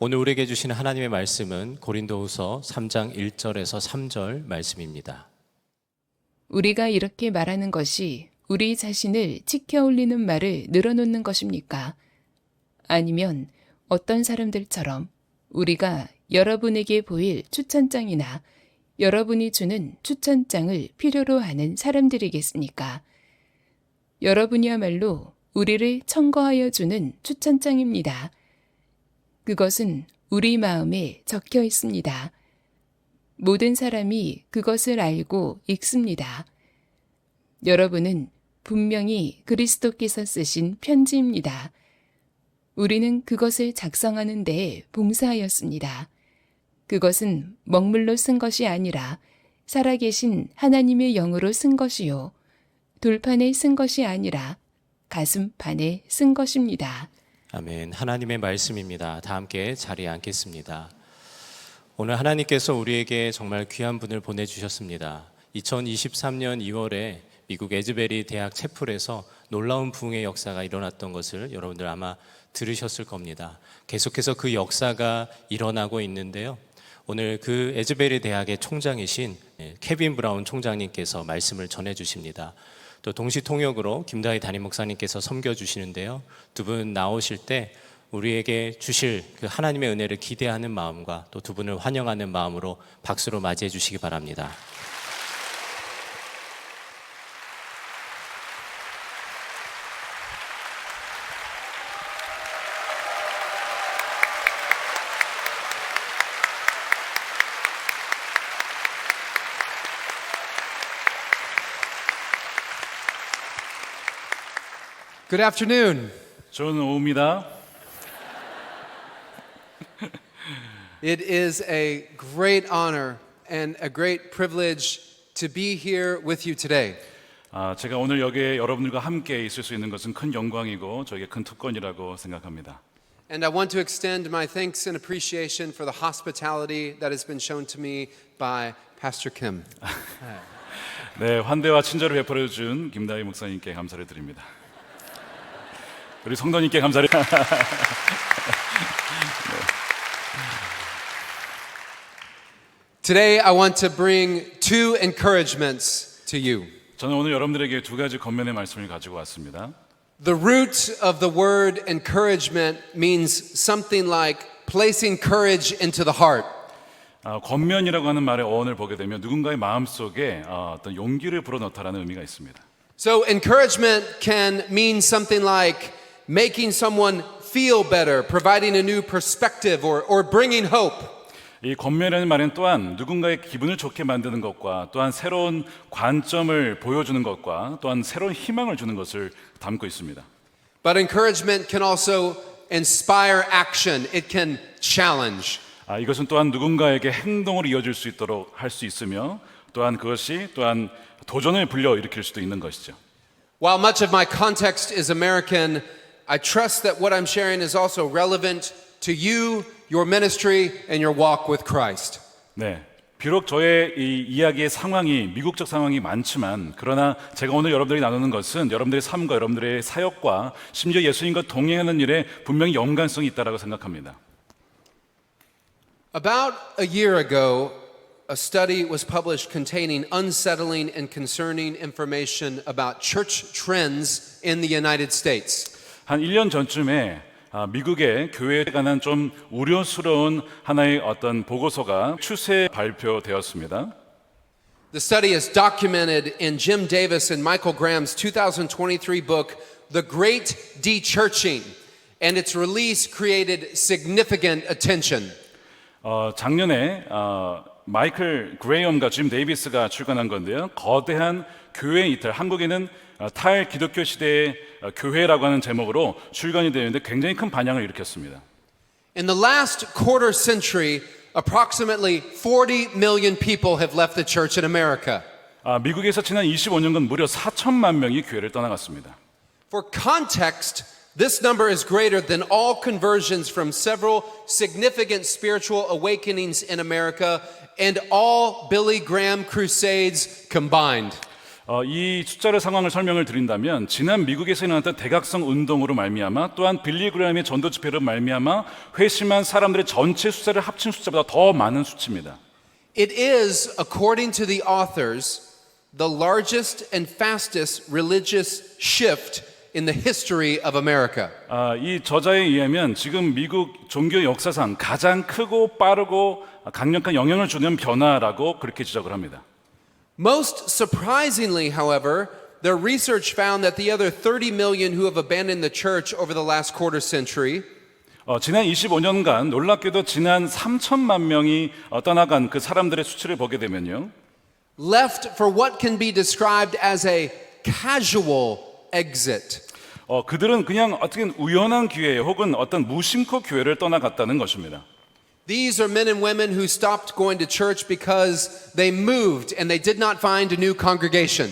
오늘 우리에게 주시는 하나님의 말씀은 고린도후서 3장 1절에서 3절 말씀입니다. 우리가 이렇게 말하는 것이 우리 자신을 치켜 올리는 말을 늘어놓는 것입니까? 아니면 어떤 사람들처럼 우리가 여러분에게 보일 추천장이나 여러분이 주는 추천장을 필요로 하는 사람들이겠습니까? 여러분이야말로 우리를 청거하여 주는 추천장입니다. 그것은 우리 마음에 적혀 있습니다. 모든 사람이 그것을 알고 읽습니다. 여러분은 분명히 그리스도께서 쓰신 편지입니다. 우리는 그것을 작성하는 데 봉사하였습니다. 그것은 먹물로 쓴 것이 아니라 살아계신 하나님의 영으로 쓴 것이요. 돌판에 쓴 것이 아니라 가슴판에 쓴 것입니다. 아멘. 하나님의 말씀입니다. 다 함께 자리에 앉겠습니다. 오늘 하나님께서 우리에게 정말 귀한 분을 보내주셨습니다. 2023년 2월에 미국 에즈베리 대학 채플에서 놀라운 부흥의 역사가 일어났던 것을 여러분들 아마 들으셨을 겁니다. 계속해서 그 역사가 일어나고 있는데요. 오늘 그 에즈베리 대학의 총장이신 케빈 브라운 총장님께서 말씀을 전해주십니다. 또 동시 통역으로 김다희 담임 목사님께서 섬겨주시는데요. 두 분 나오실 때 우리에게 주실 그 하나님의 은혜를 기대하는 마음과 또 두 분을 환영하는 마음으로 박수로 맞이해 주시기 바랍니다. Good afternoon. 좋은 오후입니다. It is a great honor and a great privilege to be here with you today. 제가 오늘 여기에 여러분들과 함께 있을 수 있는 것은 큰 영광이고 저에게 큰 특권이라고 생각합니다. And I want to extend my thanks and appreciation for the hospitality that has been shown to me by Pastor Kim. 네, 환대와 친절을 베풀어 준 김다희 목사님께 감사를 드립니다. 우리 성도님께 감사를. Today I want to bring two encouragements to you. 저는 오늘 여러분들에게 두 가지 권면의 말씀을 가지고 왔습니다. The root of the word encouragement means something like placing courage into the heart. 권면이라고 하는 말의 어원을 보게 되면 누군가의 마음 속에 어떤 용기를 불어넣다라는 의미가 있습니다. So encouragement can mean something like making someone feel better, providing a new perspective, or bringing hope. 이 권면이라는 말은 또한 누군가의 기분을 좋게 만드는 것과 또한 새로운 관점을 보여주는 것과 또한 새로운 희망을 주는 것을 담고 있습니다. But encouragement can also inspire action. It can challenge. 이것은 또한 누군가에게 행동으로 이어질 수 있도록 할 수 있으며 또한 그것이 또한 도전을 불러일으킬 수도 있는 것이죠. While much of my context is American, I trust that what I'm sharing is also relevant to you, your ministry, and your walk with Christ. 네, 비록 저의 이 이야기의 상황이 미국적 상황이 많지만 그러나 제가 오늘 여러분들이 나누는 것은 여러분들의 삶과 여러분들의 사역과 심지어 예수님과 동행하는 일에 분명히 연관성이 있다고 생각합니다. About a year ago, a study was published containing unsettling and concerning information about church trends in the United States. 한 1년 전쯤에 미국의 교회에 관한 좀 우려스러운 하나의 어떤 보고서가 추세 발표되었습니다. The study is documented in Jim Davis and Michael Graham's 2023 book, The Great De-Churching, and its release created significant attention. 작년에 마이클 그레이엄과 짐 데이비스가 출간한 건데요. 거대한 교회 이탈, 한국에는 탈기독교 시대의 교회라고 하는 제목으로 출간이 되는데 굉장히 큰 반향을 일으켰습니다. In the last quarter century, approximately 40 million people have left the church in America. 미국에서 지난 25년간 무려 4천만 명이 교회를 떠나갔습니다. For context, this number is greater than all conversions from several significant spiritual awakenings in America and all Billy Graham crusades combined. 이 숫자를 상황을 설명을 드린다면 지난 미국에서 일어났던 대각성 운동으로 말미암아 또한 빌리 그레이엄의 전도 집회로 말미암아 회심한 사람들의 전체 숫자를 합친 숫자보다 더 많은 수치입니다. It is, according to the authors, the largest and fastest religious shift in the history of America. 이 저자에 의하면 지금 미국 종교 역사상 가장 크고 빠르고 강력한 영향을 주는 변화라고 그렇게 지적을 합니다. Most surprisingly, however, their research found that the other 30 million who have abandoned the church over the last quarter century 지난 25년간 놀랍게도 지난 3천만 명이 떠나간 그 사람들의 수치를 보게 되면요. left for what can be described as a casual exit. 그들은 그냥 어떻게 우연한 기회에 혹은 어떤 무심코 교회를 떠나갔다는 것입니다. These are men and women who stopped going to church because they moved and they did not find a new congregation.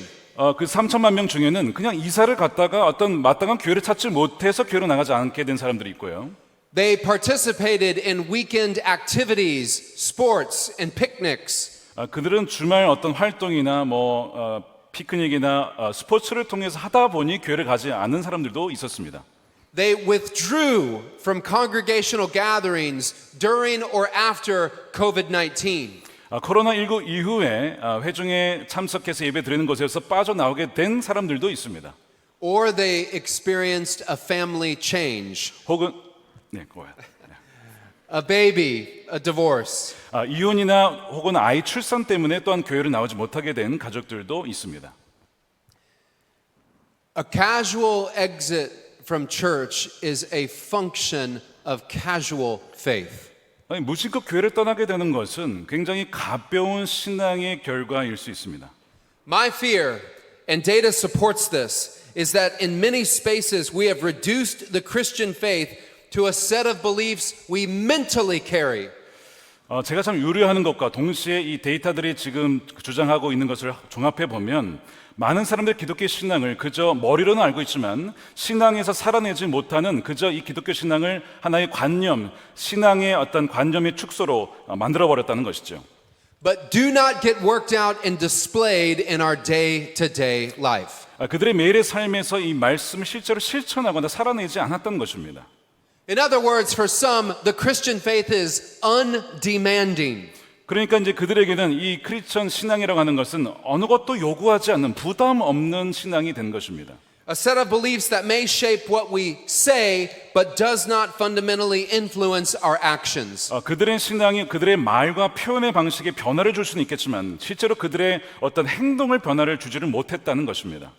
그 3천만 명 중에는 그냥 이사를 갔다가 어떤 마땅한 교회를 찾지 못해서 교회로 나가지 않게 된 사람들이 있고요. They participated in weekend activities, sports, and picnics. 그들은 주말 어떤 활동이나 피크닉이나 스포츠를 통해서 하다 보니 교회를 가지 않은 사람들도 있었습니다. They withdrew from congregational gatherings during or after COVID-19. 코로나19 이후에 회중에 참석해서 예배 드리는 곳에서 빠져나오게 된 사람들도 있습니다. Or they experienced a family change, 혹은 a baby, a divorce. 이혼이나 혹은 아이 출산 때문에 또한 교회를 나오지 못하게 된 가족들도 있습니다. A casual exit from church is a function of casual faith. 무심코 교회를 떠나게 되는 것은 굉장히 가벼운 신앙의 결과일 수 있습니다. My fear, and data supports this, is that in many spaces we have reduced the Christian faith to a set of beliefs we mentally carry. 제가 참 유려하는 것과 동시에 이 데이터들이 지금 주장하고 있는 것을 종합해 보면 많은 사람들의 기독교 신앙을 그저 머리로는 알고 있지만 신앙에서 살아내지 못하는 그저 이 기독교 신앙을 하나의 관념, 신앙의 어떤 관념의 축소로 만들어버렸다는 것이죠. But do not get worked out and displayed in our day-to-day life. 그들의 매일의 삶에서 이 말씀을 실제로 실천하거나 살아내지 않았던 것입니다. In other words, for some, the Christian faith is undemanding. 그러니까 이제 그들에게는 이 크리스천 신앙이라고 하는 것은 어느 것도 요구하지 않는 부담 없는 신앙이 된 것입니다. A set of beliefs that may shape what we say, but does not fundamentally influence our actions. 그들의 신앙이 그들의 말과 표현의 방식에 변화를 줄 수는 있겠지만 실제로 그들의 어떤 행동을 변화를 주지를 못했다는 것입니다.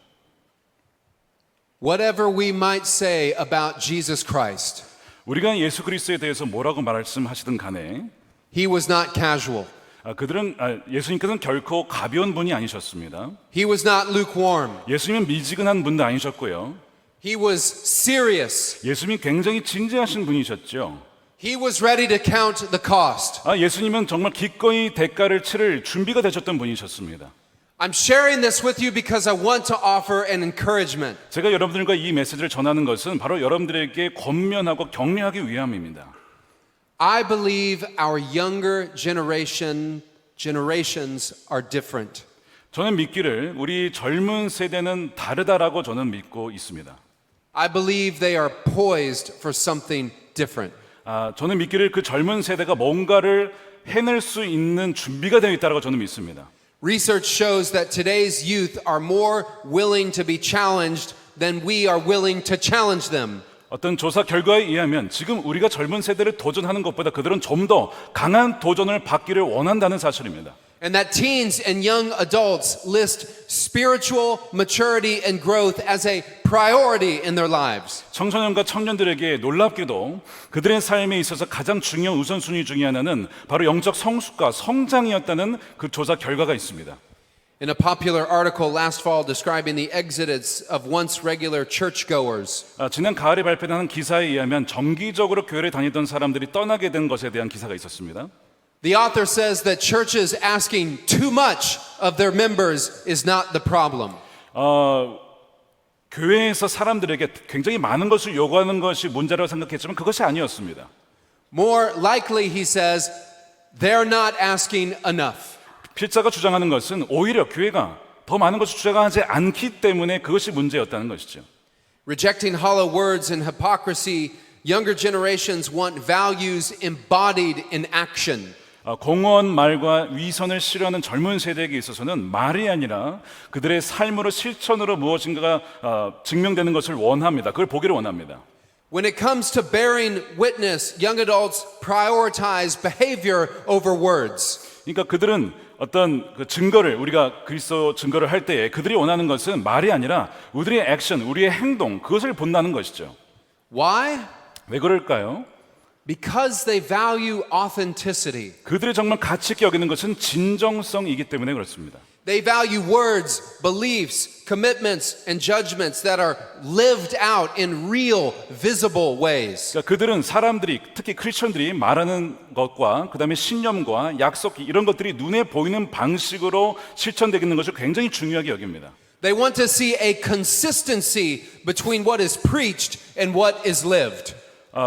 Whatever we might say about Jesus Christ, 우리가 예수 그리스도에 대해서 뭐라고 말씀하시든 간에 he was not casual. 그들은 예수님께서는 결코 가벼운 분이 아니셨습니다. He was not lukewarm. 예수님은 미지근한 분도 아니셨고요. He was serious. 예수님이 굉장히 진지하신 분이셨죠. He was ready to count the cost. 예수님은 정말 기꺼이 대가를 치를 준비가 되셨던 분이셨습니다. I'm sharing this with you because I want to offer an encouragement. 제가 여러분들과 이 메시지를 전하는 것은 바로 여러분들에게 권면하고 격려하기 위함입니다. I believe our younger generations are different. 저는 믿기를 우리 젊은 세대는 다르다라고 저는 믿고 있습니다. I believe they are poised for something different. 저는 믿기를 그 젊은 세대가 뭔가를 해낼 수 있는 준비가 되어 있다고 저는 믿습니다. Research shows that today's youth are more willing to be challenged than we are willing to challenge them. 어떤 조사 결과에 의하면 지금 우리가 젊은 세대를 도전하는 것보다 그들은 좀 더 강한 도전을 받기를 원한다는 사실입니다. And that teens and young adults list spiritual maturity and growth as a priority in their lives. 청소년과 청년들에게 놀랍게도 그들의 삶에 있어서 가장 중요한 우선순위 중에 하나는 바로 영적 성숙과 성장이었다는 그 조사 결과가 있습니다. In a popular article last fall describing the exodus of once regular churchgoers, 지난 가을에 발표한 기사에 의하면 정기적으로 교회를 다니던 사람들이 떠나게 된 것에 대한 기사가 있었습니다. the author says that churches asking too much of their members is not the problem. 교회에서 사람들에게 굉장히 많은 것을 요구하는 것이 문제라고 생각했지만 그것이 아니었습니다. More likely, he says, they're not asking enough. 필자가 주장하는 것은 오히려 교회가 더 많은 것을 주장하지 않기 때문에 그것이 문제였다는 것이죠. Rejecting hollow words and hypocrisy, younger generations want values embodied in action. 공허한 말과 위선을 싫어하는 젊은 세대에게 있어서는 말이 아니라 그들의 삶으로 실천으로 무엇인가가 증명되는 것을 원합니다. 그걸 보기를 원합니다. When it comes to bearing witness, young adults prioritize behavior over words. 그러니까 그들은 어떤 그 증거를 우리가 그리스도 증거를 할 때에 그들이 원하는 것은 말이 아니라 우리의 액션, 우리의 행동 그것을 본다는 것이죠. Why? 왜 그럴까요? Because they value authenticity. 그들이 정말 가치 있게 여기는 것은 진정성이기 때문에 그렇습니다. They value words, beliefs, commitments, and judgments that are lived out in real, visible ways. 그러니까 그들은 사람들이 특히 크리스천들이 말하는 것과 그다음에 신념과 약속 이런 것들이 눈에 보이는 방식으로 실천되는 것을 굉장히 중요하게 여깁니다. They want to see a consistency between what is preached and what is lived.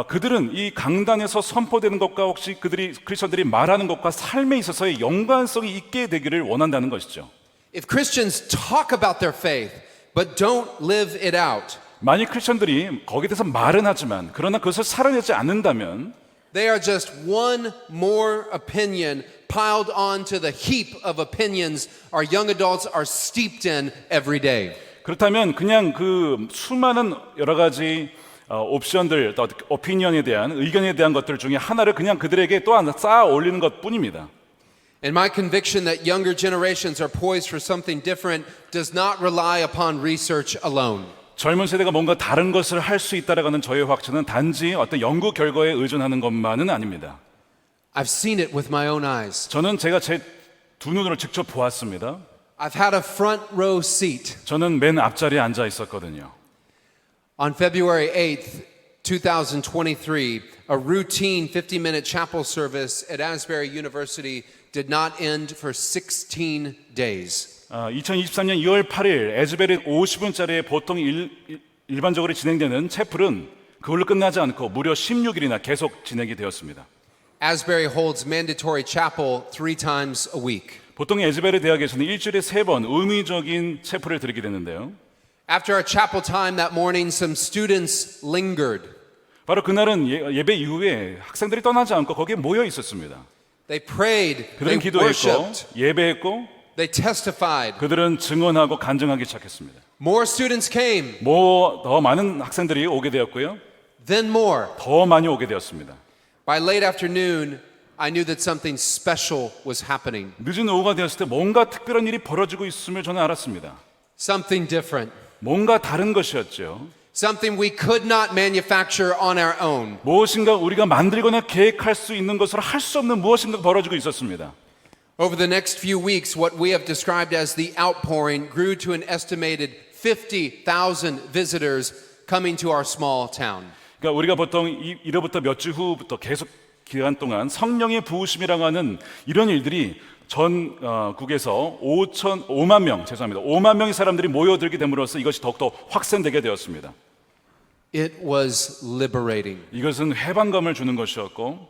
그들은 이 강단에서 선포되는 것과 혹시 그들이 크리스천들이 말하는 것과 삶에 있어서의 연관성이 있게 되기를 원한다는 것이죠. If Christians talk about their faith but don't live it out, 만약 크리스천들이 거기에 대해서 말은 하지만 그러나 그것을 살아내지 않는다면 they are just one more opinion piled onto the heap of opinions our young adults are steeped in every day. 그렇다면 그냥 그 수많은 여러 가지 옵션들, 오피니언에 대한 의견에 대한 것들 중에 하나를 그냥 그들에게 또 하나 쌓아 올리는 것뿐입니다. And my conviction that younger generations are poised for something different does not rely upon research alone. 젊은 세대가 뭔가 다른 것을 할 수 있다라고 하는 저의 확신은 단지 어떤 연구 결과에 의존하는 것만은 아닙니다. I've seen it with my own eyes. 저는 제가 제 두 눈으로 직접 보았습니다. I've had a front row seat. 저는 맨 앞자리에 앉아 있었거든요. On February 8th, 2023, a routine 50-minute chapel service at Asbury University did not end for 16 days. 2023년 2월 8일 에즈베리 50분짜리 보통 일반적으로 진행되는 채플은 그걸로 끝나지 않고 무려 16일이나 계속 진행이 되었습니다. Asbury holds mandatory chapel 3 times a week. 보통 에즈베리 대학에서는 일주일에 3번 의미적인 채플을 드리게 되는데요. After our chapel time that morning, some students lingered. 바로 그날은 예배 이후에 학생들이 떠나지 않고 거기에 모여 있었습니다. They prayed, 그들은 they 기도했고 worshiped, 예배했고 they testified. 그들은 증언하고 간증하기 시작했습니다. More students came, 더 많은 학생들이 오게 되었고요. then more. 더 많이 오게 되었습니다. By late afternoon, I knew that something special was happening. 늦은 오후가 되었을 때 뭔가 특별한 일이 벌어지고 있음을 저는 알았습니다. Something different. 뭔가 다른 것이었죠. Something we could not manufacture on our own. 무엇인가 우리가 만들거나 계획할 수 있는 것으로 할 수 없는 무엇인가 벌어지고 있었습니다. Over the next few weeks, what we have described as the outpouring grew to an estimated 50,000 visitors coming to our small town. 그러니까 우리가 보통 이로부터 몇 주 후부터 계속 기간 동안 성령의 부으심이라고 하는 이런 일들이 전국에서 5만 명의 사람들이 모여들게 됨으로써 이것이 더욱더 확산되게 되었습니다. It was liberating, 이것은 해방감을 주는 것이었고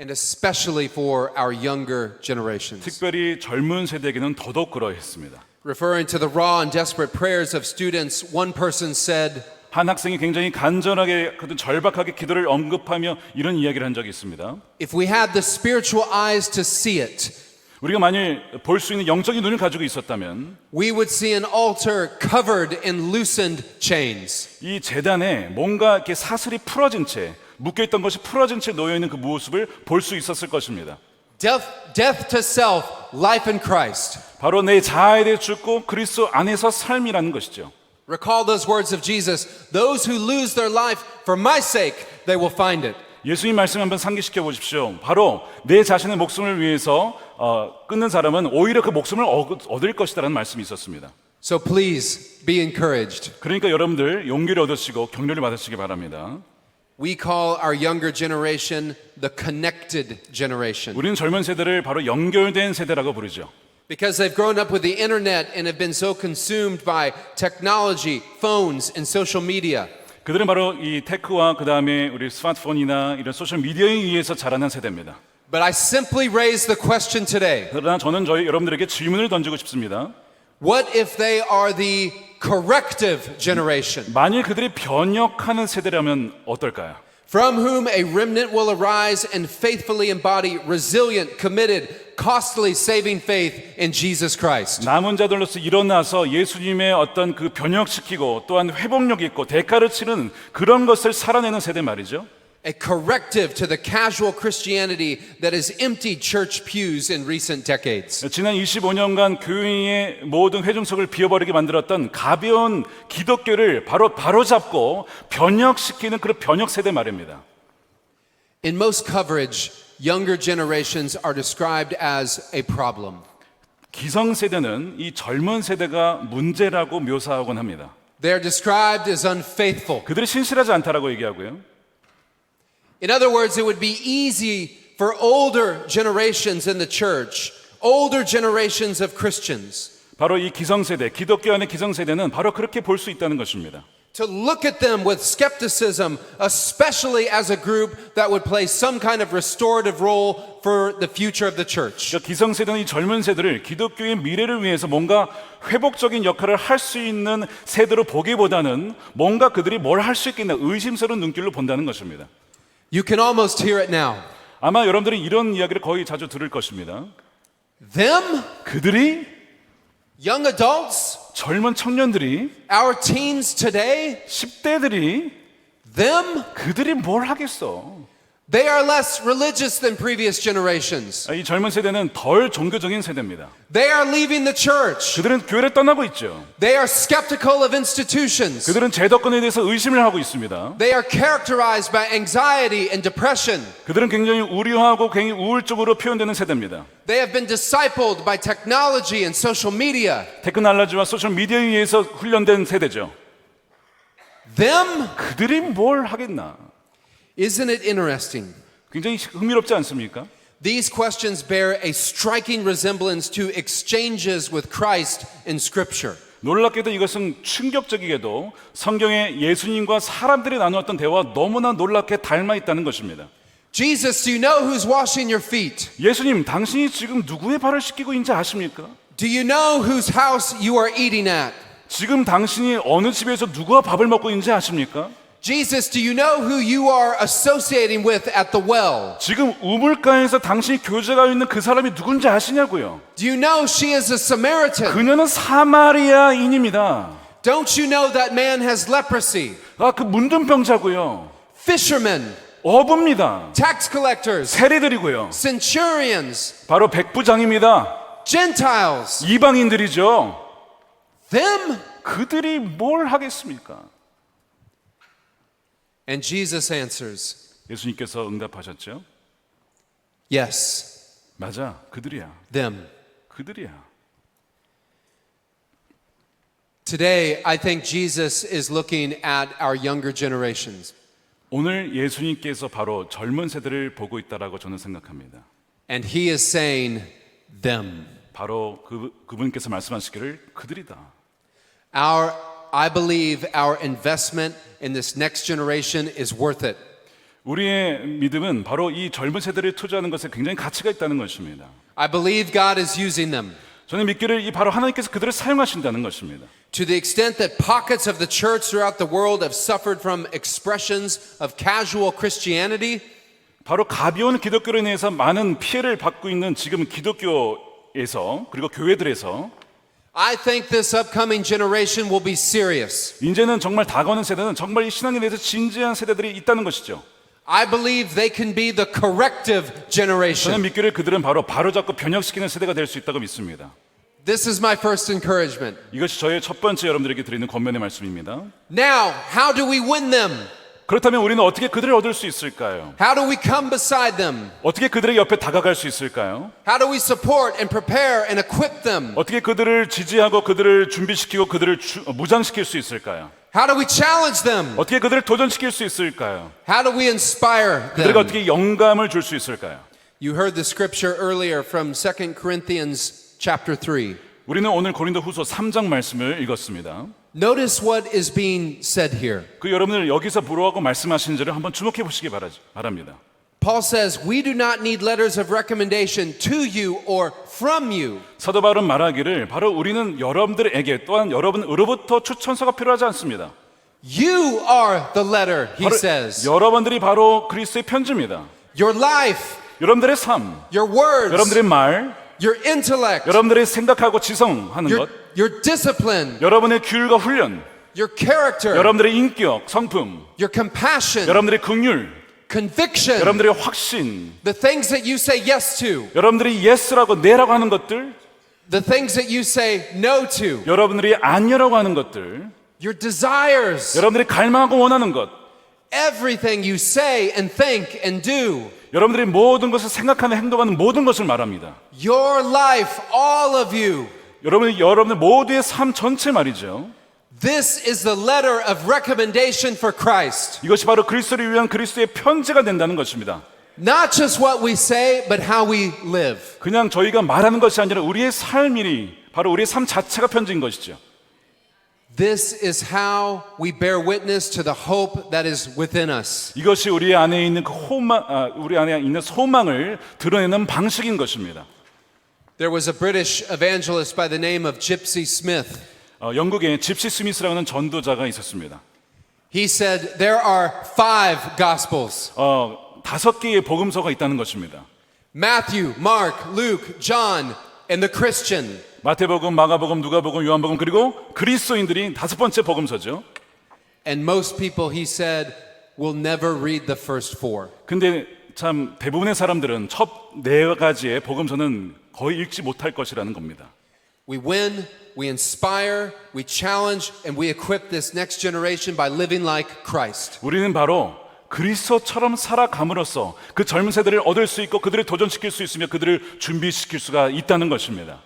and especially for our younger generations. 특별히 젊은 세대에게는 더더욱 그러했습니다. Referring to the raw and desperate prayers of students, one person said, 한 학생이 굉장히 간절하게 절박하게 기도를 언급하며 이런 이야기를 한 적이 있습니다. if we had the spiritual eyes to see it, 우리가 만일 볼 수 있는 영적인 눈을 가지고 있었다면 we would see an altar covered in loosened chains. 이 제단에 뭔가 이렇게 사슬이 풀어진 채 묶여있던 것이 풀어진 채 놓여있는 그 모습을 볼 수 있었을 것입니다. Death to self, life in Christ. 바로 내 자아에 대해 죽고 그리스도 안에서 삶이라는 것이죠. Recall those words of Jesus. Those who lose their life for my sake, they will find it. 예수님 말씀 한번 상기시켜 보십시오. 바로 내 자신의 목숨을 위해서 끊는 사람은 오히려 그 목숨을 얻을 것이다라는 말씀이 있었습니다. So please be encouraged. 그러니까 여러분들 용기를 얻으시고 격려를 받으시기 바랍니다. We call our younger generation the connected generation 우리는 젊은 세대를 바로 연결된 세대라고 부르죠. because they've grown up with the internet and have been so consumed by technology, phones, and social media. 그들은 바로 이 테크와 그 다음에 우리 스마트폰이나 이런 소셜 미디어에 의해서 자라는 세대입니다. But I simply raise the question today. 그러나 저는 여러분들에게 질문을 던지고 싶습니다. What if they are the corrective generation, 만일 그들이 변혁하는 세대라면 어떨까요? from whom a remnant will arise and faithfully embody resilient, committed, costly saving faith in Jesus Christ? 남은 자들로서 일어나서 예수님의 어떤 그 변혁시키고 또한 회복력 있고 대가를 치르는 그런 것을 살아내는 세대 말이죠. A corrective to the casual Christianity that has emptied church pews in recent decades. 지난 25년간 교회의 모든 회중석을 비워버리게 만들었던 가벼운 기독교를 바로 잡고 변혁시키는 그런 변혁 세대 말입니다. In most coverage, younger generations are described as a problem. 기성세대는 이 젊은 세대가 문제라고 묘사하곤 합니다. They are described as unfaithful. 그들이 신실하지 않다라고 얘기하고요. In other words, it would be easy for older generations in the church, older generations of Christians, 바로 이 기성세대, 기독교 안의 기성세대는 바로 그렇게 볼 수 있다는 것입니다. to look at them with skepticism, especially as a group that would play some kind of restorative role for the future of the church. 그러니까 기성세대는 이 젊은 세대를 기독교의 미래를 위해서 뭔가 회복적인 역할을 할 수 있는 세대로 보기보다는 뭔가 그들이 뭘 할 수 있겠나 의심스러운 눈길로 본다는 것입니다. You can almost hear it now. 아마 여러분들이 이런 이야기를 거의 자주 들을 것입니다. Them, 그들이 young adults, 젊은 청년들이 our teens today, 10대들이 them, 그들이 뭘 하겠어? they are less religious than previous generations. 이 젊은 세대는 덜 종교적인 세대입니다. They are leaving the church. 그들은 교회를 떠나고 있죠. They are skeptical of institutions. 그들은 제도권에 대해서 의심을 하고 있습니다. They are characterized by anxiety and depression. 그들은 굉장히 우려하고 굉장히 우울적으로 표현되는 세대입니다. They have been discipled by technology and social media. 테크놀로지와 소셜 미디어에 의해서 훈련된 세대죠. Them, 그들이 뭘 하겠나? isn't it interesting? 굉장히 흥미롭지 않습니까? These questions bear a striking resemblance to exchanges with Christ in Scripture. 놀랍게도 이것은 충격적이게도 성경에 예수님과 사람들이 나누었던 대화와 너무나 놀랍게 닮아 있다는 것입니다. Jesus, do you know who's washing your feet? 예수님, 당신이 지금 누구의 발을 씻기고 있는지 아십니까? Do you know whose house you are eating at? 지금 당신이 어느 집에서 누구와 밥을 먹고 있는지 아십니까? Jesus, do you know who you are associating with at the well? 지금 우물가에서 당신이 교제가 있는 그 사람이 누군지 아시냐고요? Do you know she is a Samaritan? 그녀는 사마리아인입니다. Don't you know that man has leprosy? 그 문둥병자고요. Fishermen, 어부입니다. tax collectors, 세리들이고요. centurions, 바로 백부장입니다. Gentiles. 이방인들이죠. Them? 그들이 뭘 하겠습니까? And Jesus answers, 예수님께서 응답하셨죠. yes, 맞아, 그들이야. them. 그들이야. Today, I think Jesus is looking at our younger generations. 오늘 예수님께서 바로 젊은 세대를 보고 있다라고 저는 생각합니다. And he is saying, them. 바로 그분께서 말씀하시기를 그들이다. I believe our investment in this next generation is worth it. 우리의 믿음은 바로 이 젊은 세대를 투자하는 것에 굉장히 가치가 있다는 것입니다. I believe God is using them. 저는 믿기를 바로 하나님께서 그들을 사용하신다는 것입니다. To the extent that pockets of the church throughout the world have suffered from expressions of casual Christianity, 바로 가벼운 기독교로 인해서 많은 피해를 받고 있는 지금 기독교에서 그리고 교회들에서 I think this upcoming generation will be serious. 이제는 정말 다가오는 세대는 정말 이 신앙에 대해서 진지한 세대들이 있다는 것이죠. I believe they can be the corrective 저는 generation. 믿기를 그들은 바로잡고 변혁시키는 세대가 될 수 있다고 믿습니다. This is my first encouragement. 이것이 저의 첫 번째 여러분들에게 드리는 권면의 말씀입니다. Now, how do we win them? 그렇다면 우리는 어떻게 그들을 얻을 수 있을까요? How do we come beside them? 어떻게 그들의 옆에 다가갈 수 있을까요? How do we support and prepare and equip them? 어떻게 그들을 지지하고 그들을 준비시키고 그들을 무장시킬 수 있을까요? How do we challenge them? 어떻게 그들을 도전시킬 수 있을까요? How do we inspire 그들에게 them? 어떻게 영감을 줄 수 있을까요? You heard the scripture earlier from 2 Corinthians chapter 3. 우리는 오늘 고린도후서 3장 말씀을 읽었습니다. Notice what is being said here. 그 여러분들 여기서 뭐라고 말씀하시는지를 한번 주목해 보시기 바랍니다. Paul says, we do not need letters of recommendation to you or from you. 사도 바울은 말하기를 바로 우리는 여러분들에게 또한 여러분으로부터 추천서가 필요하지 않습니다. You are the letter, he 바로 says. 여러분들이 바로 그리스도의 편지입니다. Your life, 여러분들의 삶, your words, 여러분들의 말, your intellect, 여러분들의 생각하고 지성하는 것, your discipline, 여러분의 규율과 훈련, your character, 여러분들의 인격, 성품, your compassion, 여러분들의 긍휼, conviction, 여러분들의 확신, the things that you say yes to, 여러분들이 예스라고 네라고 하는 것들, the things that you say no to, 여러분들이 아니라고 하는 것들, your desires, 여러분들이 갈망하고 원하는 것, everything you say and think and do, 여러분들이 모든 것을 생각하는 행동하는 모든 것을 말합니다. your life, all of you. 여러분들 모두의 삶 전체 말이죠. This is the letter of recommendation for Christ. 이것이 바로 그리스도를 위한 그리스도의 편지가 된다는 것입니다. Not just what we say, but how we live. 그냥 저희가 말하는 것이 아니라 우리의 삶이 바로 우리의 삶 자체가 편지인 것이죠. This is how we bear witness to the hope that is within us. 이것이 우리 안에 있는 우리 안에 있는 소망을 드러내는 방식인 것입니다. There was a British evangelist by the name of Gypsy Smith. 영국에 집시 스미스라는 전도자가 있었습니다. He said there are 5 gospels. 5개의 복음서가 있다는 것입니다. Matthew, Mark, Luke, John, and the Christian. 마태복음, 마가복음, 누가복음, 요한복음 그리고 그리스도인들이 5번째 복음서죠. And most people, he said, will never read the first 4. 근데 참 대부분의 사람들은 첫 4가지의 복음서는 거의 읽지 못할 것이라는 겁니다. We win, we inspire, we challenge, and we equip this next generation by living like Christ. 우리는 바로 그리스도처럼 살아감으로써 그 젊은 세대를 얻을 수 있고 그들을 도전시킬 수 있으며 그들을 준비시킬 수가 있다는 것입니다.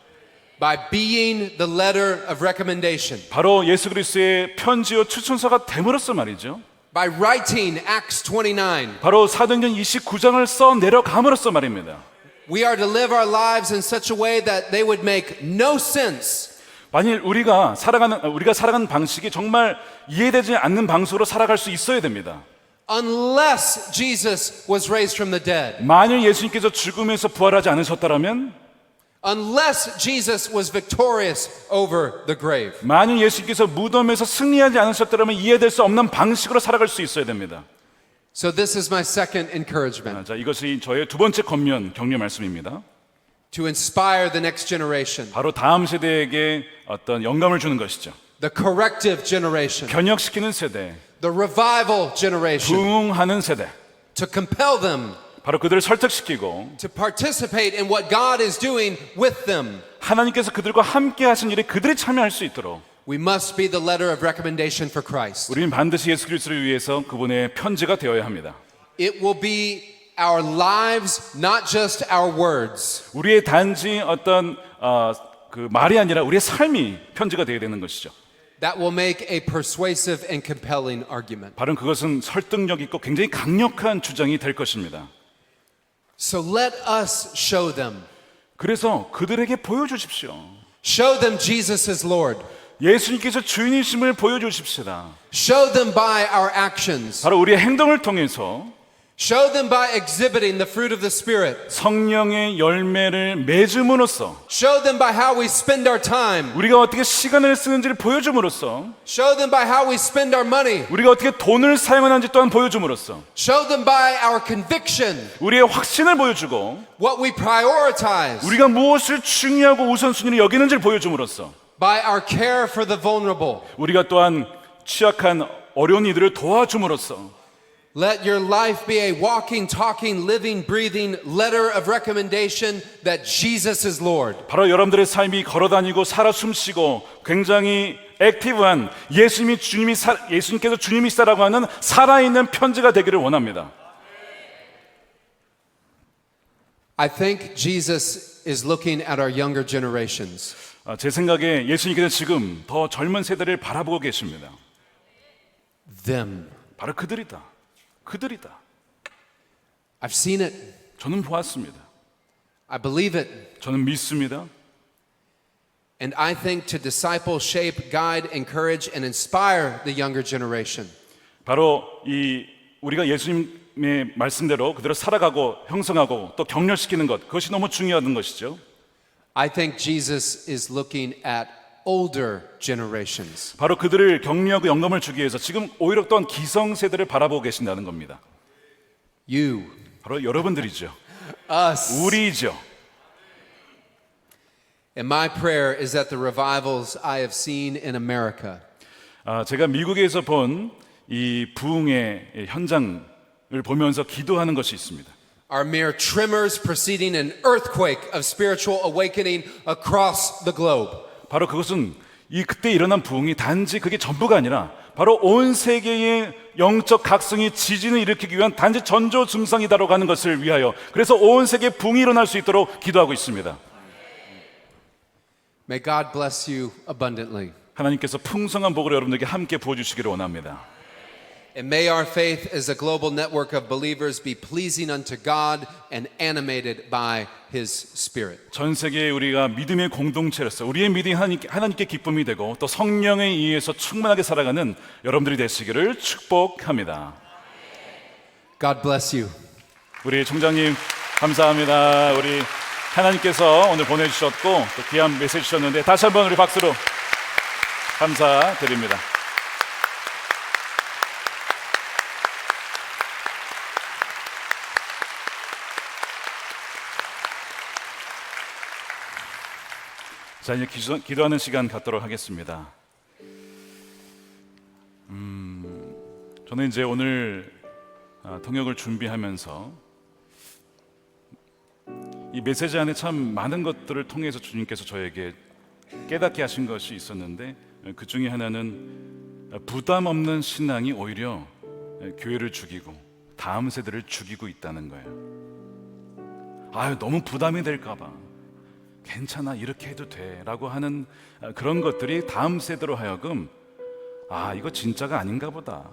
By being the letter of recommendation. 바로 예수 그리스도의 편지요 추천서가 됨으로써 말이죠. By writing Acts 29. 바로 사도행전 29장을 써 내려감으로써 말입니다. We are to live our lives in such a way that they would make no sense. 만일 우리가 살아가는 방식이 정말 이해되지 않는 방식으로 살아갈 수 있어야 됩니다. Unless Jesus was raised from the dead. 만일 예수님께서 죽음에서 부활하지 않으셨다면, Unless Jesus was victorious over the grave. 만일 예수님께서 무덤에서 승리하지 않으셨다면 이해될 수 없는 방식으로 살아갈 수 있어야 됩니다. So this is my second encouragement. 자, 이것이 저의 2번째 격려 말씀입니다. To inspire the next generation. 바로 다음 세대에게 어떤 영감을 주는 것이죠. The corrective generation. 변혁시키는 세대, The revival generation. 부흥하는 세대, To compel them 바로 그들을 설득시키고 to participate in what God is doing with them. 하나님께서 그들과 함께 하신 일에 그들이 참여할 수 있도록 We must be the letter of recommendation for Christ. 우리는 반드시 예수 그리스도를 위해서 그분의 편지가 되어야 합니다. It will be our lives, not just our words. 우리의 단지 어떤 그 말이 아니라 우리의 삶이 편지가 되어야 되는 것이죠. That will make a persuasive and compelling argument. 바로 그것은 설득력 있고 굉장히 강력한 주장이 될 것입니다. So let us show them. 그래서 그들에게 보여주십시오. Show them Jesus is Lord. 예수님께서 주인이심을 보여주십시다. Show them by our actions. 바로 우리의 행동을 통해서 Show them by exhibiting the fruit of the Spirit. 성령의 열매를 맺음으로써 Show them by how we spend our time. 우리가 어떻게 시간을 쓰는지를 보여줌으로써 Show them by how we spend our money. 우리가 어떻게 돈을 사용하는지 또한 보여줌으로써 Show them by our conviction. 우리의 확신을 보여주고 What we prioritize. 우리가 무엇을 중요하고 우선순위를 여기는지를 보여줌으로써 By our care for the vulnerable. 우리가 또한 취약한 어려운 이들을 도와줌으로써 Let your life be a walking, talking, living, breathing letter of recommendation that Jesus is Lord. 바로 여러분들의 삶이 걸어다니고 살아 숨쉬고 굉장히 액티브한 예수님께서 주님이시다라고 하는 살아있는 편지가 되기를 원합니다. I think Jesus is looking at our younger generations. 제 생각에 예수님께서 지금 더 젊은 세대를 바라보고 계십니다. Them. 바로 그들이다. 그들이다. I've seen it. 저는 보았습니다. I believe it. 저는 믿습니다. And I think to disciple, shape, guide, encourage, and inspire the younger generation. 바로 우리가 예수님을 주님의 말씀대로 그대로 살아가고 형성하고 또 격려시키는 것, 그것이 너무 중요한 것이죠. I think Jesus is looking at older generations. 바로 그들을 격려하고 영감을 주기 위해서 지금 오히려 또한 기성세대를 바라보고 계신다는 겁니다. You, 바로 여러분들이죠. us. 우리이죠. And my prayer is that the revivals I have seen in America 제가 미국에서 본 이 부흥의 현장을 보면서 기도하는 것이 있습니다. are mere tremors preceding an earthquake of spiritual awakening across the globe. 바로 그것은 이 그때 일어난 부흥이 단지 그게 전부가 아니라 바로 온 세계의 영적 각성이 지진을 일으키기 위한 단지 전조 증상이다라고 하는 것을 위하여, 그래서 온 세계 부흥이 일어날 수 있도록 기도하고 있습니다. May God bless you abundantly. 하나님께서 풍성한 복을 여러분에게 함께 부어주시기를 원합니다. And may our faith as a global network of believers be pleasing unto God and animated by His Spirit. 전 세계에 우리가 믿음의 공동체로서 우리의 믿음이 하나님께 기쁨이 되고 또 성령에 의해서 충만하게 살아가는 여러분들이 되시기를 축복합니다. God bless you. 우리 총장님 감사합니다. 우리 하나님께서 오늘 보내주셨고 또 귀한 메시지 주셨는데 다시 한번 우리 박수로 감사드립니다. 자, 이제 기도하는 시간 갖도록 하겠습니다. 저는 이제 오늘 통역을 준비하면서 이 메시지 안에 참 많은 것들을 통해서 주님께서 저에게 깨닫게 하신 것이 있었는데, 그 중에 하나는 부담 없는 신앙이 오히려 교회를 죽이고 다음 세대를 죽이고 있다는 거예요. 아유, 너무 부담이 될까 봐. 괜찮아, 이렇게 해도 돼 라고 하는 그런 것들이 다음 세대로 하여금 아, 이거 진짜가 아닌가 보다,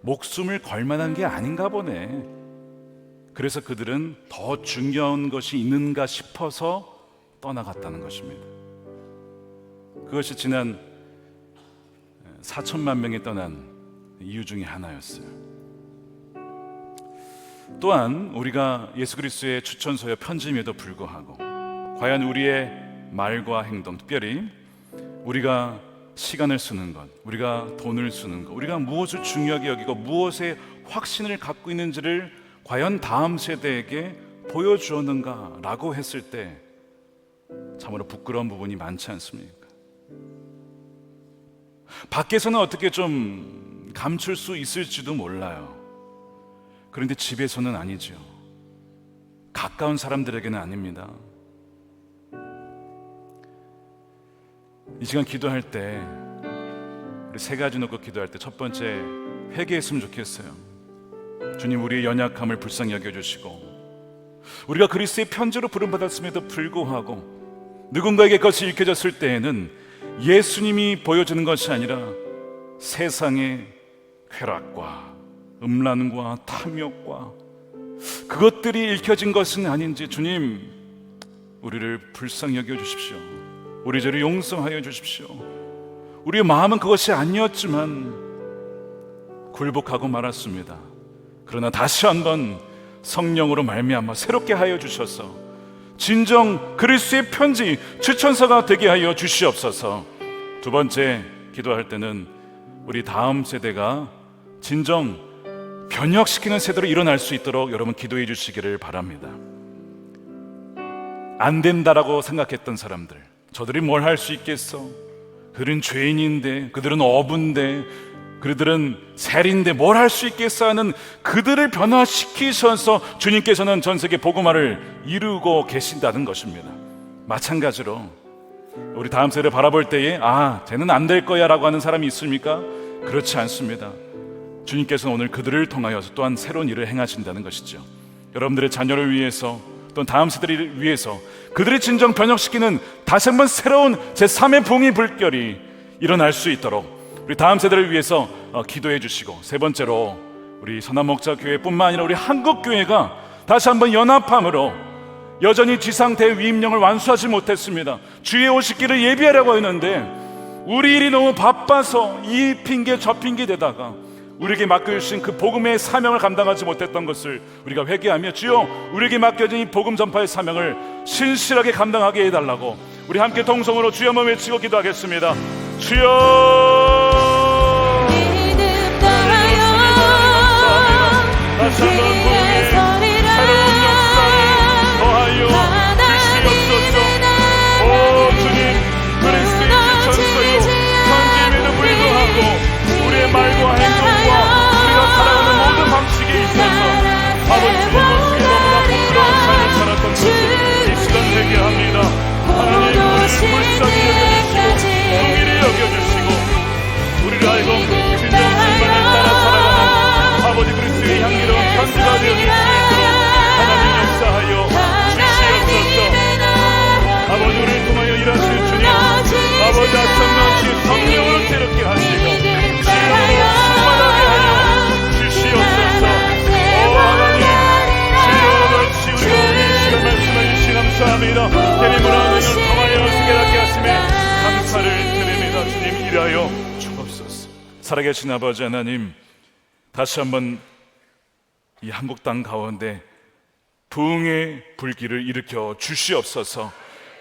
목숨을 걸 만한 게 아닌가 보네, 그래서 그들은 더 중요한 것이 있는가 싶어서 떠나갔다는 것입니다. 그것이 지난 4천만 명이 떠난 이유 중에 하나였어요. 또한 우리가 예수 그리스도의 추천서여 편지임에도 불구하고 과연 우리의 말과 행동, 특별히 우리가 시간을 쓰는 것, 우리가 돈을 쓰는 것, 우리가 무엇을 중요하게 여기고 무엇에 확신을 갖고 있는지를 과연 다음 세대에게 보여주었는가라고 했을 때 참으로 부끄러운 부분이 많지 않습니까? 밖에서는 어떻게 좀 감출 수 있을지도 몰라요. 그런데 집에서는 아니죠. 가까운 사람들에게는 아닙니다. 이 시간 기도할 때 우리 세 가지 놓고 기도할 때 첫 번째, 회개했으면 좋겠어요. 주님, 우리의 연약함을 불쌍히 여겨주시고 우리가 그리스도의 편지로 부름받았음에도 불구하고 누군가에게 그것이 읽혀졌을 때에는 예수님이 보여주는 것이 아니라 세상의 쾌락과 음란과 탐욕과 그것들이 읽혀진 것은 아닌지 주님, 우리를 불쌍히 여겨주십시오. 우리 죄를 용서하여 주십시오. 우리의 마음은 그것이 아니었지만 굴복하고 말았습니다. 그러나 다시 한번 성령으로 말미암아 새롭게 하여 주셔서 진정 그리스도의 편지, 추천서가 되게 하여 주시옵소서. 두 번째, 기도할 때는 우리 다음 세대가 진정 변혁시키는 세대로 일어날 수 있도록 여러분 기도해 주시기를 바랍니다. 안 된다라고 생각했던 사람들, 저들이 뭘 할 수 있겠어? 그들은 죄인인데, 그들은 어부인데, 그들은 세리인데 뭘 할 수 있겠어 하는 그들을 변화시키셔서 주님께서는 전 세계 복음화를 이루고 계신다는 것입니다. 마찬가지로 우리 다음 세대를 바라볼 때에 아, 쟤는 안 될 거야 라고 하는 사람이 있습니까? 그렇지 않습니다. 주님께서는 오늘 그들을 통하여서 또한 새로운 일을 행하신다는 것이죠. 여러분들의 자녀를 위해서 또 다음 세대를 위해서 그들의 진정 변혁시키는 다시 한번 새로운 제3의 봉의 불결이 일어날 수 있도록 우리 다음 세대를 위해서 기도해 주시고, 세 번째로 우리 선한목자교회뿐만 아니라 우리 한국교회가 다시 한번 연합함으로, 여전히 지상 대위임령을 완수하지 못했습니다. 주의 오시기를 예비하려고 했는데 우리 일이 너무 바빠서 이 핑계 저 핑계 대다가 우리에게 맡겨주신 그 복음의 사명을 감당하지 못했던 것을 우리가 회개하며 주여 우리에게 맡겨진 이 복음 전파의 사명을 신실하게 감당하게 해달라고 우리 함께 동성으로 주여 한번 외치고 기도하겠습니다. 주여 믿음 더하여 다시 한번 복음의 새로운 역사에 더하여 주시옵소서. 오 주님, 그리스도의 지천서요 편지임에도 불구하고 우리의 말과 행동과 우리가 살아가는 모든 방식에 있어서 아버지의 모습이 너무나 부끄러운 삶을 살았던 것을 이 시간 회개합니다. 하나님 우리를 불쌍히 여겨주시고 긍휼히 여겨주시고 우리를 알고 진정 말을 따라 살아가는 아버지 그리스도의 향기로운 편지가 되어질 수 있도록 하나님 역사하여 주시옵소서. 아버지 우리를 통하여 일하실 주님, 아버지 아청나시 성령으로 새롭게 하시고 지혜로 충만하게 하여 주시옵소서. 오 하나님 주여 같이 우리가 이 시간 말씀해 주시 감사합니다. 때리므로 하나님을 통하여 깨닫게 하심에 감사를 드립니다. 주님 일하여 주옵소서. 살아계신 아버지 하나님, 다시 한번 이 한국 땅 가운데 부흥의 불길을 일으켜 주시옵소서.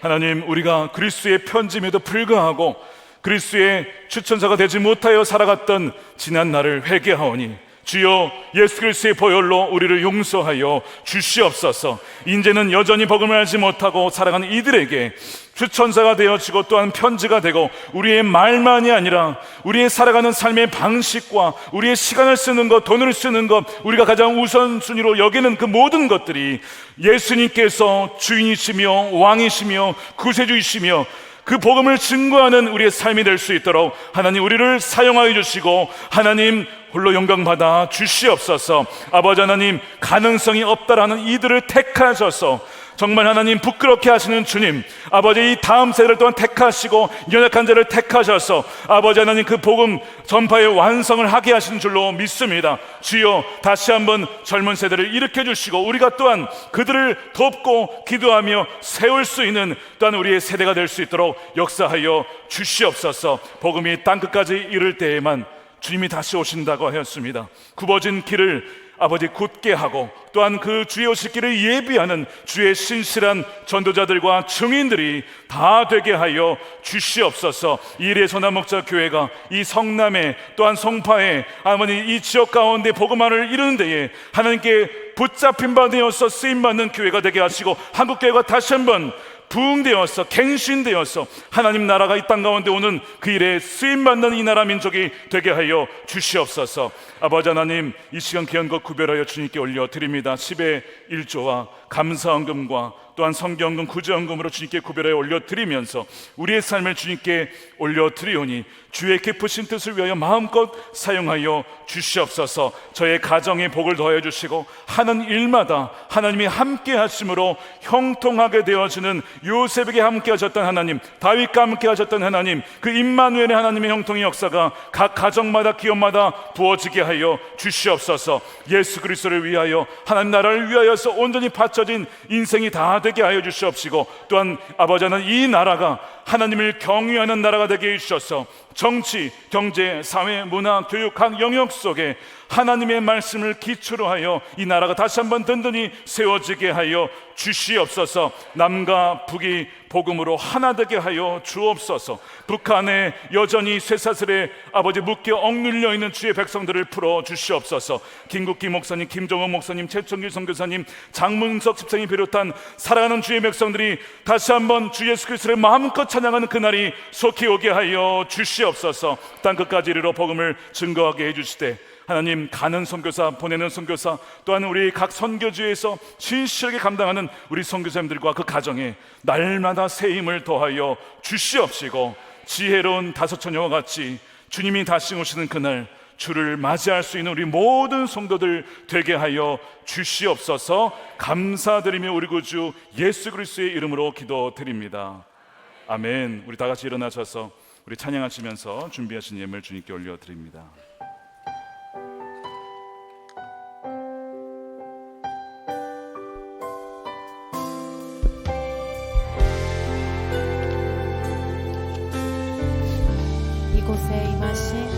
하나님 우리가 그리스도의 편지임에도 불구하고 그리스도의 추천자가 되지 못하여 살아갔던 지난 날을 회개하오니 주여 예수 그리스도의 보혈로 우리를 용서하여 주시옵소서. 이제는 여전히 복음을 알지 못하고 살아가는 이들에게 추천자가 되어지고 또한 편지가 되고 우리의 말만이 아니라 우리의 살아가는 삶의 방식과 우리의 시간을 쓰는 것, 돈을 쓰는 것, 우리가 가장 우선순위로 여기는 그 모든 것들이 예수님께서 주인이시며 왕이시며 구세주이시며 그 복음을 증거하는 우리의 삶이 될 수 있도록 하나님 우리를 사용하여 주시고 하나님 홀로 영광받아 주시옵소서. 아버지 하나님 가능성이 없다라는 이들을 택하셔서 정말 하나님 부끄럽게 하시는 주님, 아버지 이 다음 세대를 또한 택하시고 연약한 자를 택하셔서 아버지 하나님 그 복음 전파의 완성을 하게 하시는 줄로 믿습니다. 주여 다시 한번 젊은 세대를 일으켜 주시고 우리가 또한 그들을 돕고 기도하며 세울 수 있는 또한 우리의 세대가 될 수 있도록 역사하여 주시옵소서. 복음이 땅끝까지 이를 때에만 주님이 다시 오신다고 하였습니다. 굽어진 길을 아버지 굳게 하고 또한 그 주의 오실 길을 예비하는 주의 신실한 전도자들과 증인들이 다 되게 하여 주시옵소서. 이 일의 소나목자 교회가 이 성남에 또한 송파에 아버지 이 지역 가운데 복음화를 이루는 데에 하나님께 붙잡힌 바 되어서 쓰임받는 교회가 되게 하시고 한국교회가 다시 한번 부흥되어서 갱신되어서 하나님 나라가 이 땅 가운데 오는 그 일에 쓰임받는 이 나라 민족이 되게 하여 주시옵소서. 아버지 하나님 이 시간 귀한 것 구별하여 주님께 올려드립니다. 10의 1조와 감사헌금과 또한 성경헌금, 구제헌금으로 주님께 구별하여 올려드리면서 우리의 삶을 주님께 올려드리오니 주의 깊으신 뜻을 위하여 마음껏 사용하여 주시옵소서. 저의 가정에 복을 더하여 주시고 하는 일마다 하나님이 함께 하심으로 형통하게 되어지는 요셉에게 함께 하셨던 하나님, 다윗과 함께 하셨던 하나님, 그 임마누엘의 하나님의 형통의 역사가 각 가정마다 기업마다 부어지게 하여 주시옵소서. 예수 그리스도를 위하여 하나님 나라를 위하여서 온전히 바쳐진 인생이 다 되게 하여 주시옵시고 또한 아버지 하나님 이 나라가 하나님을 경외하는 나라가 되게 해주셔서 정치, 경제, 사회, 문화, 교육 각 영역 속에 하나님의 말씀을 기초로 하여 이 나라가 다시 한번 든든히 세워지게 하여 주시옵소서. 남과 북이 복음으로 하나 되게 하여 주옵소서. 북한에 여전히 쇠사슬에 아버지 묶여 억눌려 있는 주의 백성들을 풀어 주시옵소서. 김국기 목사님, 김종원 목사님, 최청길 선교사님, 장문석 집사님 비롯한 사랑하는 주의 백성들이 다시 한번 주 예수 그리스도를 마음껏 찬양하는 그날이 속히 오게 하여 주시옵소서. 땅끝까지 이르러 복음을 증거하게 해주시되 하나님 가는 선교사, 보내는 선교사, 또한 우리 각 선교지에서 신실하게 감당하는 우리 선교사님들과 그 가정에 날마다 새 힘을 더하여 주시옵시고 지혜로운 다섯 처녀와 같이 주님이 다시 오시는 그날 주를 맞이할 수 있는 우리 모든 성도들 되게 하여 주시옵소서. 감사드리며 우리 구주 예수 그리스도의 이름으로 기도드립니다. 아멘. 우리 다 같이 일어나셔서 우리 찬양하시면서 준비하신 예물 주님께 올려드립니다. 이곳에 임하신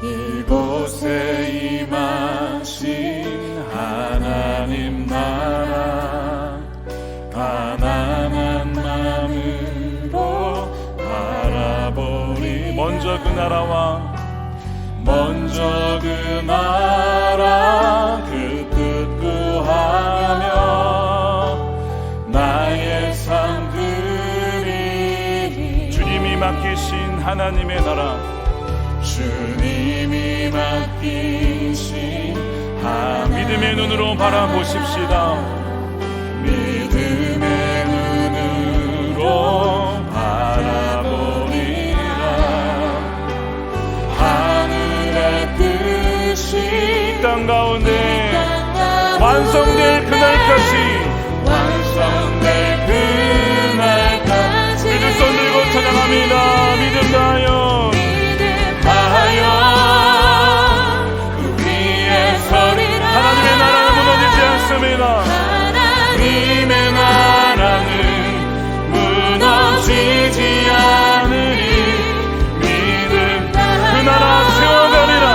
이곳에 임하신 하나님 나라 가난한 마음으로 바라보리. 먼저 그 나라 그 뜻 구하며 나의 삶 드리리. 주님이 맡기신 하나님의 나라, 주님이 맡기신 믿음의 눈으로 바라보십시다. 믿음의 눈으로 바라보리라. 하늘의 뜻이 이 땅 가운데 완성될 그날까지 믿음 손 들고 찬양합니다. 믿음 다하여 하나님의 나라는 무너지지 않습니다. 하나님의 나라는 무너지지 않으리. 믿음 그 나라 세워가리라.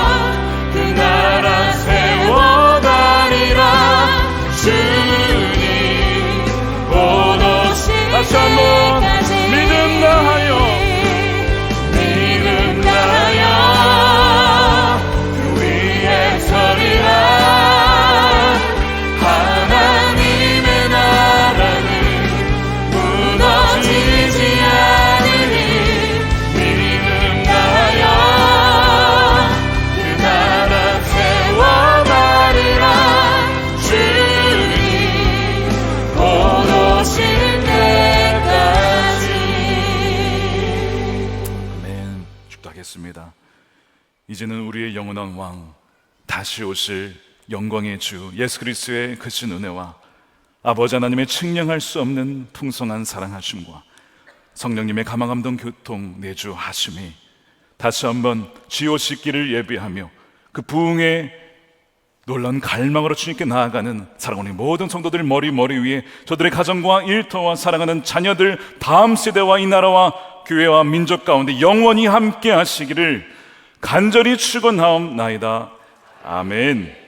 그 나라 세워가리라. 주님 오노시. 다시 한번 믿음 다하여 그 위에 서리라. 하나님의 나라는 무너지지 않으리. 믿음 다하여 그 나라 세워가리라. 주님 오실 때까지. 아멘. 축도하겠습니다. 이제는 우리의 영원한 왕, 다시 오실 영광의 주 예수 그리스도의 크신 은혜와 아버지 하나님의 측량할 수 없는 풍성한 사랑하심과 성령님의 가망감동 교통 내주하심이 다시 한번 지오 씻기를 예비하며 그 부흥의 놀라운 갈망으로 주님께 나아가는 사랑하는 모든 성도들 머리 위에 저들의 가정과 일터와 사랑하는 자녀들 다음 세대와 이 나라와 교회와 민족 가운데 영원히 함께 하시기를 간절히 축원하옵나이다. 아멘.